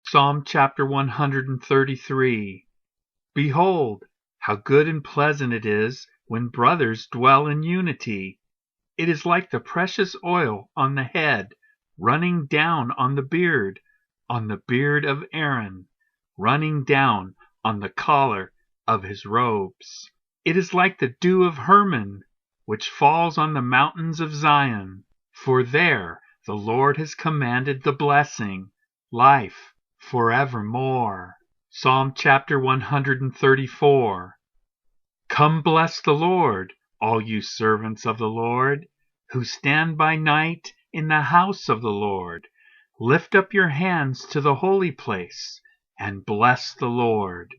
Psalm chapter 133. Behold, how good and pleasant it is when brothers dwell in unity. It is like the precious oil on the head, running down on the beard of Aaron, running down on the collar of his robes. It is like the dew of Hermon, which falls on the mountains of Zion. For there the Lord has commanded the blessing, life forevermore. Psalm chapter 134. Come bless the Lord, all you servants of the Lord, who stand by night in the house of the Lord. Lift up your hands to the holy place, and bless the Lord.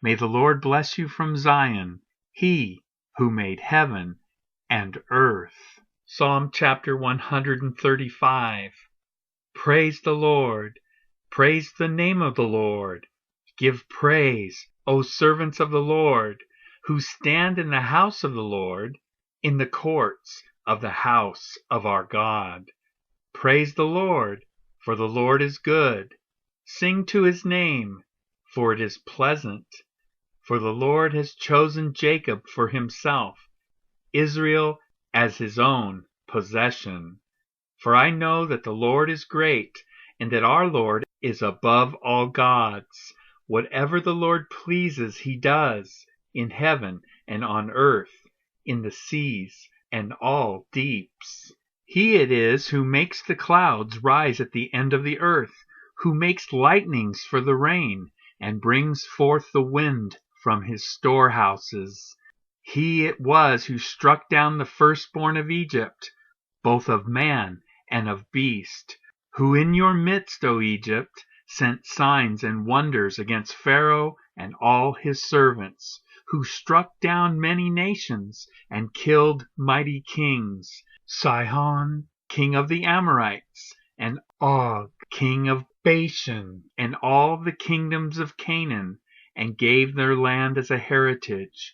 May the Lord bless you from Zion, he who made heaven and earth. Psalm chapter 135. Praise the Lord. Praise the name of the Lord. Give praise, O servants of the Lord, who stand in the house of the Lord, in the courts of the house of our God. Praise the Lord, for the Lord is good. Sing to his name, for it is pleasant. For the Lord has chosen Jacob for himself, Israel as his own possession. For I know that the Lord is great, and that our Lord is above all gods. Whatever the Lord pleases he does, in heaven and on earth, in the seas and all deeps. He it is who makes the clouds rise at the end of the earth, who makes lightnings for the rain, and brings forth the wind from his storehouses. He it was who struck down the firstborn of Egypt, both of man and of beast, who in your midst, O Egypt, sent signs and wonders against Pharaoh and all his servants, who struck down many nations and killed mighty kings, Sihon, king of the Amorites, and Og, king of Bashan, and all the kingdoms of Canaan, and gave their land as a heritage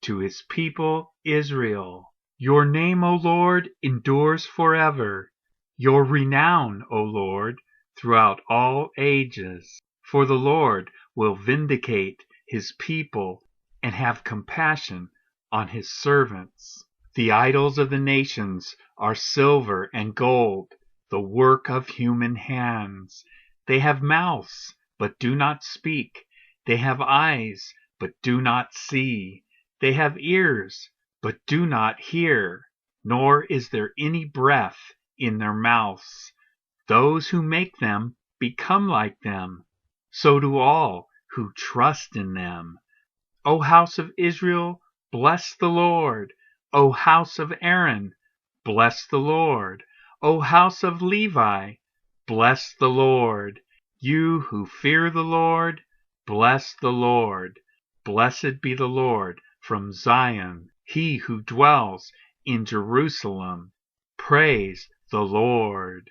to his people Israel. Your name, O Lord, endures forever, your renown, O Lord, throughout all ages. For the Lord will vindicate his people and have compassion on his servants. The idols of the nations are silver and gold, the work of human hands. They have mouths, but do not speak. They have eyes, but do not see. They have ears, but do not hear. Nor is there any breath in their mouths. Those who make them become like them. So do all who trust in them. O house of Israel, bless the Lord. O house of Aaron, bless the Lord. O house of Levi, bless the Lord. You who fear the Lord, bless the Lord. Blessed be the Lord from Zion, he who dwells in Jerusalem. Praise the Lord.